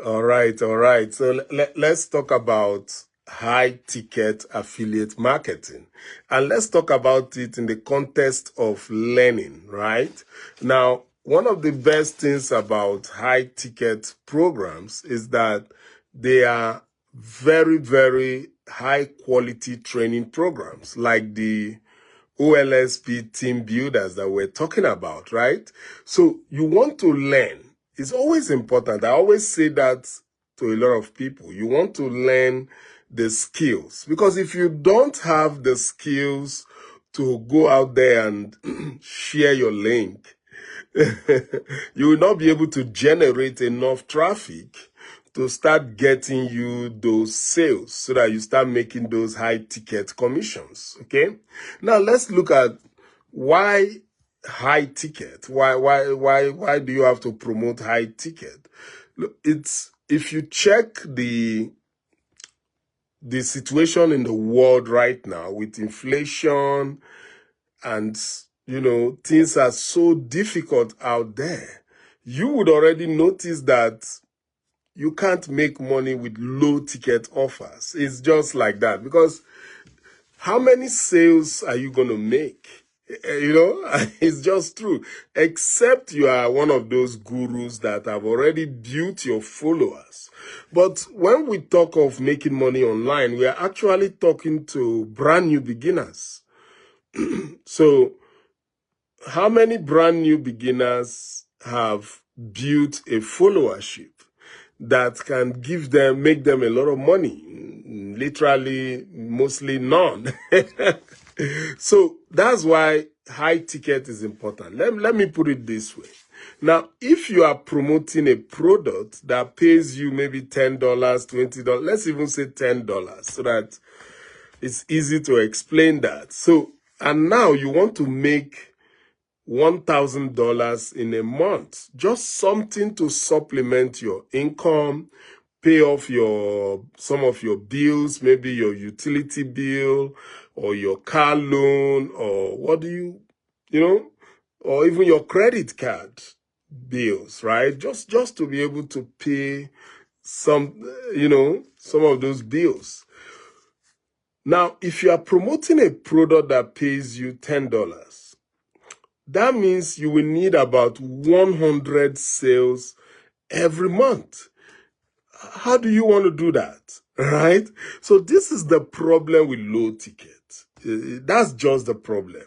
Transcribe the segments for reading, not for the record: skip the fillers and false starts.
All right, all right. So let's talk about high ticket affiliate marketing. And let's talk about it in the context of learning, right? Now, one of the best things about high ticket programs is that they are very, very high quality training programs like the OLSP team builders that we're talking about, right? So you want to learn. It's always important. I always say that to a lot of people. You want to learn the skills, because if you don't have the skills to go out there and share your link, you will not be able to generate enough traffic to start getting you those sales so that you start making those high ticket commissions. Okay. Now let's look at why high ticket. Why do you have to promote high ticket? Look, it's, if you check the situation in the world right now with inflation and, things are so difficult out there, you would already notice that you can't make money with low ticket offers. It's just like that, because how many sales are you going to make? It's just true. Except you are one of those gurus that have already built your followers. But when we talk of making money online, we are actually talking to brand new beginners. So how many brand new beginners have built a followership that can make them a lot of money? Literally, mostly none. So that's why high ticket is important. Let me put it this way. Now, if you are promoting a product that pays you maybe $10, $20, let's even say $10, so that it's easy to explain that. So, and now you want to make $1,000 in a month, just something to supplement your income, pay off some of your bills, maybe your utility bill or your car loan, or or even your credit card bills, right? Just to be able to pay some of those bills. Now, if you are promoting a product that pays you $10, that means you will need about 100 sales every month. How do you want to do that, right? So this is the problem with low ticket. That's just the problem.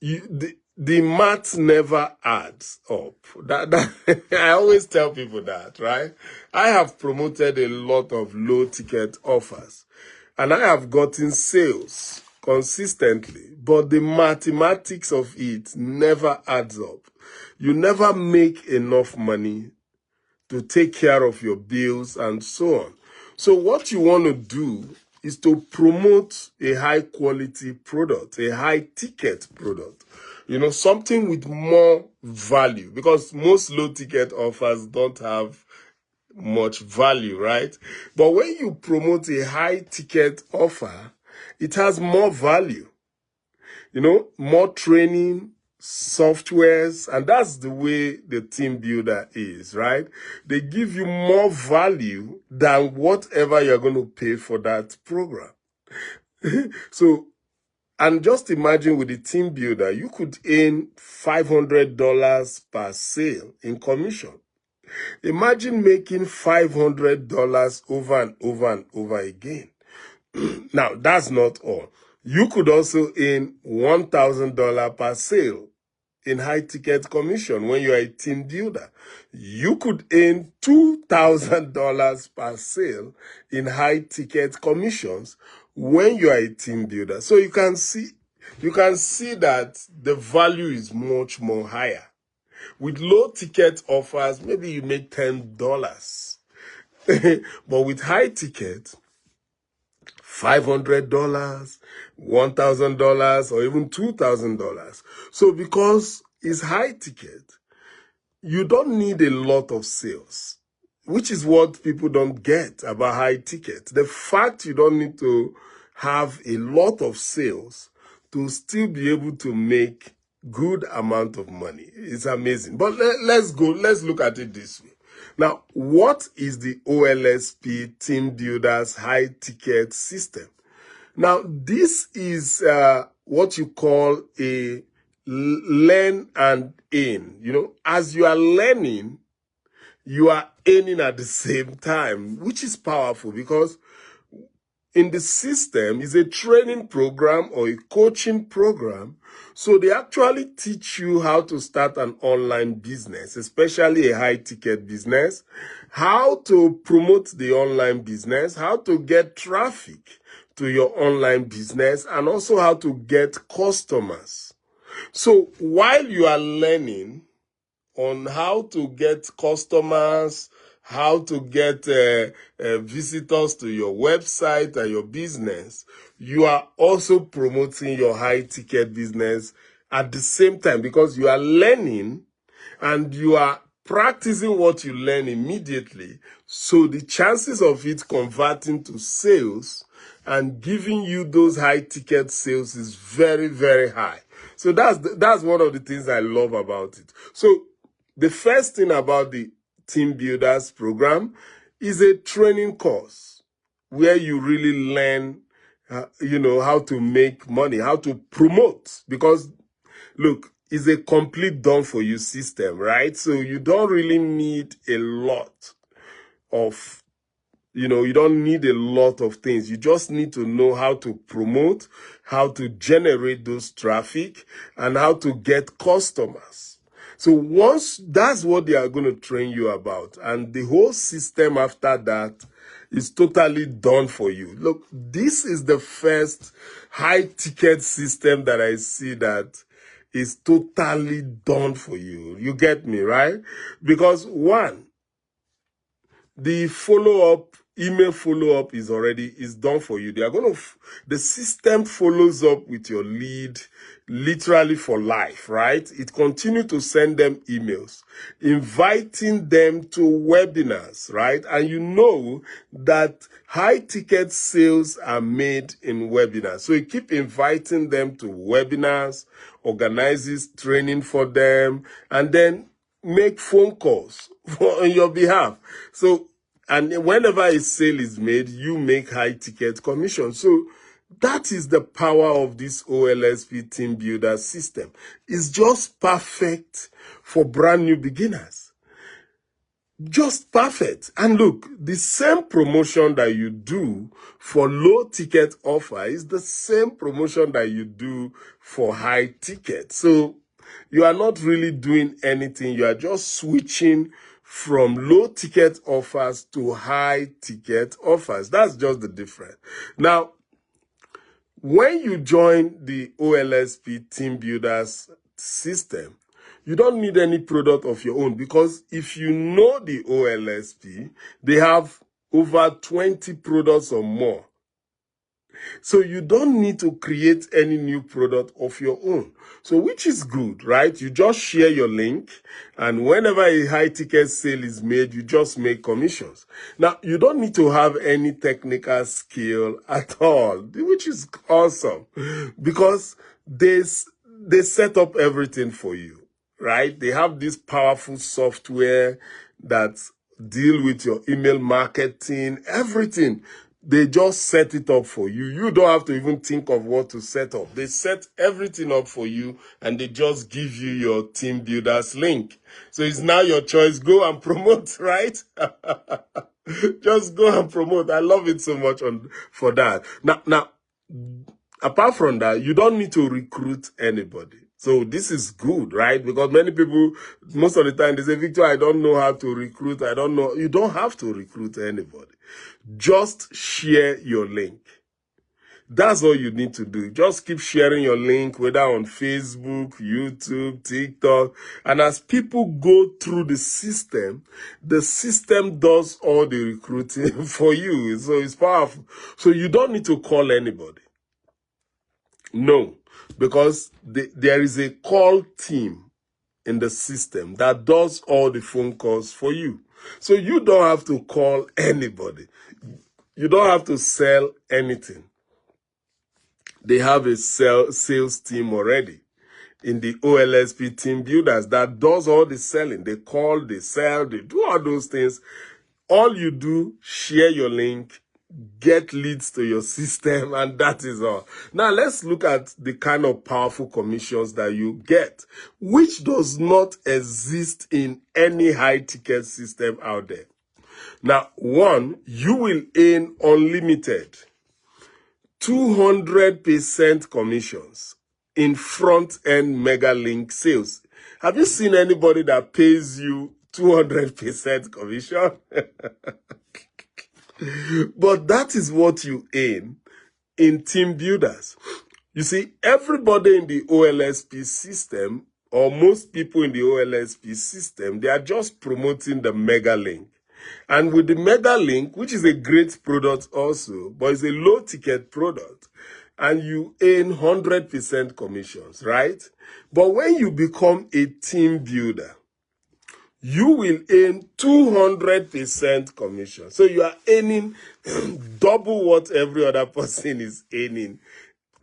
The math never adds up. I always tell people that, right? I have promoted a lot of low ticket offers, and I have gotten sales consistently, but the mathematics of it never adds up. You never make enough money to take care of your bills and so on. So what you want to do is to promote a high quality product, a high ticket product, something with more value, because most low ticket offers don't have much value, right? But when you promote a high ticket offer, it has more value, more training, softwares, and that's the way the team builder is, right? They give you more value than whatever you're going to pay for that program. So, and just imagine with the team builder, you could earn $500 per sale in commission. Imagine making $500 over and over and over again. Now, that's not all. You could also earn $1,000 per sale in high ticket commission when you are a team builder. You could earn $2,000 per sale in high ticket commissions when you are a team builder. So you can see that the value is much more higher. With low ticket offers, maybe you make $10. But with high ticket, $500, $1,000, or even $2,000. So because it's high ticket, you don't need a lot of sales, which is what people don't get about high ticket. The fact you don't need to have a lot of sales to still be able to make good amount of money is amazing. But let's look at it this way. Now, what is the OLSP TeamBuilders high ticket system? Now, this is what you call a learn and earn. You know, as you are learning, you are earning at the same time, which is powerful because in the system is a training program or a coaching program. So they actually teach you how to start an online business, especially a high ticket business, how to promote the online business, how to get traffic to your online business, and also how to get customers. So while you are learning on how to get customers, how to get visitors to your website and your business, you are also promoting your high ticket business at the same time because you are learning and you are practicing what you learn immediately. So the chances of it converting to sales and giving you those high ticket sales is very, very high. So that's one of the things I love about it. So the first thing about the TeamBuilders program is a training course where you really learn, how to make money, how to promote. Because, look, it's a complete done-for-you system, right? So you don't really need a lot of you don't need a lot of things. You just need to know how to promote, how to generate those traffic, and how to get customers. So once that's what they are going to train you about, and the whole system after that is totally done for you. Look, this is the first high ticket system that I see that is totally done for you. You get me, right? Because one, the email follow-up is done for you. They are going to, the system follows up with your lead literally for life, right? It continues to send them emails, inviting them to webinars, right? And you know that high ticket sales are made in webinars. So you keep inviting them to webinars, organizes training for them, and then make phone calls on your behalf. So, and whenever a sale is made, you make high ticket commission. So that is the power of this OLSP Team Builder system. It's just perfect for brand new beginners. Just perfect. And look, the same promotion that you do for low ticket offer is the same promotion that you do for high ticket. So you are not really doing anything. You are just switching from low ticket offers to high ticket offers. That's just the difference. Now, when you join the OLSP Team Builders system, you don't need any product of your own because if you know the OLSP, they have over 20 products or more. So you don't need to create any new product of your own. So which is good, right? You just share your link and whenever a high ticket sale is made, you just make commissions. Now, you don't need to have any technical skill at all, which is awesome because they set up everything for you, right? They have this powerful software that deal with your email marketing, everything. They just set it up for you. You don't have to even think of what to set up. They set everything up for you and they just give you your Team Builders link. So it's now your choice. Go and promote, right? Just go and promote. I love it so much for that. Now, apart from that, you don't need to recruit anybody. So this is good, right? Because many people, most of the time, they say, Victor, I don't know how to recruit. I don't know. You don't have to recruit anybody. Just share your link. That's all you need to do. Just keep sharing your link, whether on Facebook, YouTube, TikTok. And as people go through the system does all the recruiting for you. So it's powerful. So you don't need to call anybody. No, because there is a call team in the system that does all the phone calls for you. So you don't have to call anybody. You don't have to sell anything. They have a sales team already. in the OLSP team builders that does all the selling. They call, they sell, they do all those things. All you do, share your link, get leads to your system, and that is all. Now, let's look at the kind of powerful commissions that you get, which does not exist in any high-ticket system out there. Now, one, you will earn unlimited 200% commissions in front-end mega link sales. Have you seen anybody that pays you 200% commission? But that is what you earn in team builders. You see, everybody in the OLSP system, or most people in the OLSP system, they are just promoting the mega link. And with the mega link, which is a great product also, but it's a low ticket product, and you earn 100% commissions, right? But when you become a team builder, you will earn 200% commission. So you are earning double what every other person is earning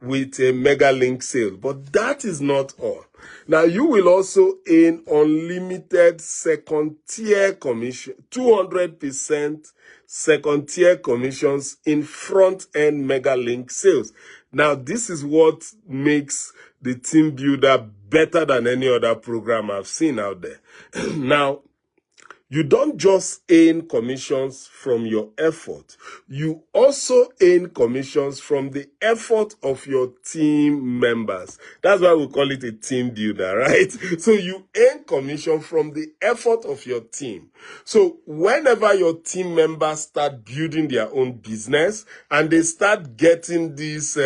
with a mega link sale. But that is not all. Now, you will also earn unlimited second tier commission, 200% second tier commissions in front end mega link sales. Now, this is what makes the team builder better than any other program I've seen out there. Now, you don't just earn commissions from your effort. You also earn commissions from the effort of your team members. That's why we call it a team builder, right? So you earn commission from the effort of your team. So whenever your team members start building their own business and they start getting these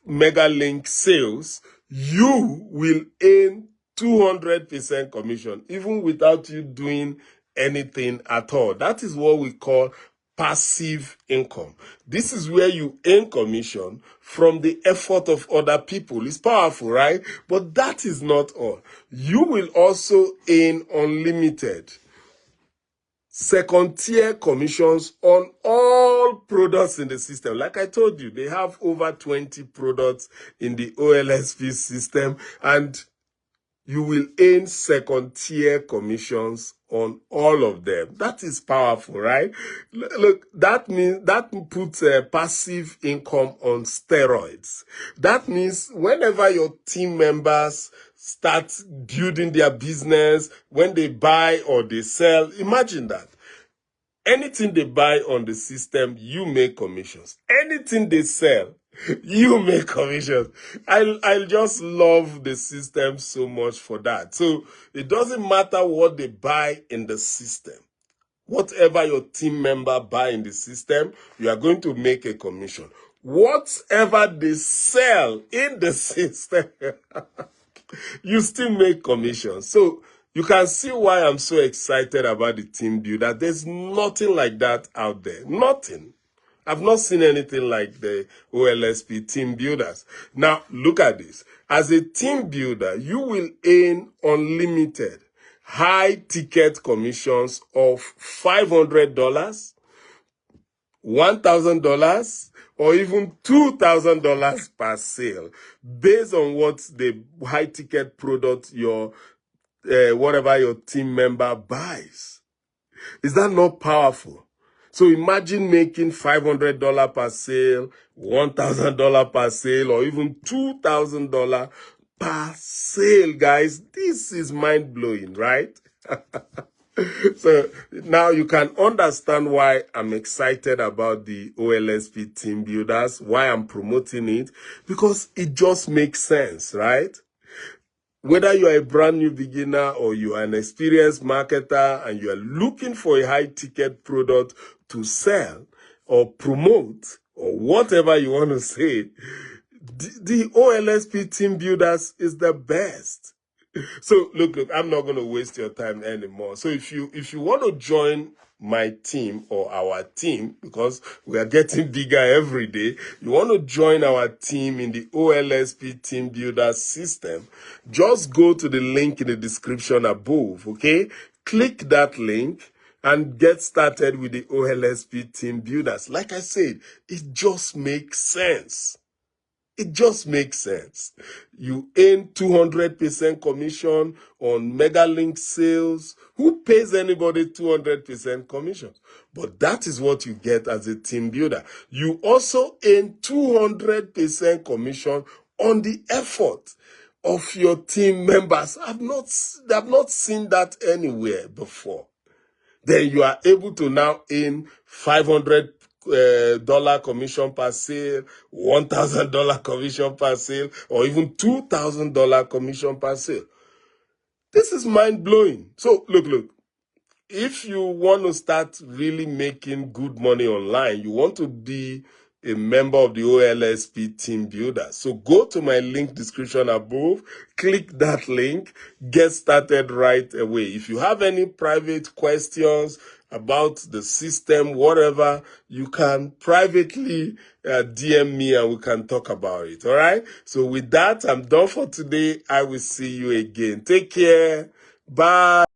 mega link sales, you will earn 200% commission, even without you doing anything at all. That is what we call passive income. This is where you earn commission from the effort of other people. It's powerful, right? But that is not all. You will also earn unlimited second tier commissions on all products in the system. Like I told you, they have over 20 products in the OLSP system, and you will earn second tier commissions on all of them. That is powerful, right? Look, that means that puts passive income on steroids. That means whenever your team members start building their business, when they buy or they sell, imagine that. Anything they buy on the system, you make commissions. Anything they sell, you make commissions. I just love the system so much for that. So it doesn't matter what they buy in the system. Whatever your team member buy in the system, you are going to make a commission. Whatever they sell in the system, you still make commissions. So you can see why I'm so excited about the team builder. There's nothing like that out there. Nothing. I've not seen anything like the OLSP team builders. Now, look at this. As a team builder, you will earn unlimited high ticket commissions of $500, $1,000, or even $2,000 per sale, based on what the high ticket product your whatever your team member buys. Is that not powerful? So imagine making $500 per sale, $1,000 per sale, or even $2,000 per sale, guys. This is mind-blowing, right? So now you can understand why I'm excited about the OLSP team builders, why I'm promoting it, because it just makes sense, right? Whether you are a brand new beginner or you are an experienced marketer and you are looking for a high ticket product to sell or promote or whatever you want to say, the OLSP team builders is the best. So look, I'm not going to waste your time anymore. So if you want to join my team or our team, because we are getting bigger every day, you want to join our team in the OLSP team builder system, just go to the link in the description above, okay? Click that link and get started with the OLSP team builders. Like I said, it just makes sense. It just makes sense. You earn 200% commission on mega link sales. Who pays anybody 200% commission? But that is what you get as a team builder. You also earn 200% commission on the effort of your team members. I've not seen that anywhere before. Then you are able to now earn $500 commission per sale, $1,000 commission per sale, or even $2,000 commission per sale. This is mind-blowing. So look, if you want to start really making good money online, you want to be a member of the OLSP Team Builder. So go to my link description above, click that link, get started right away. If you have any private questions about the system, whatever, you can privately DM me and we can talk about it. All right. So with that, I'm done for today. I will see you again. Take care. Bye.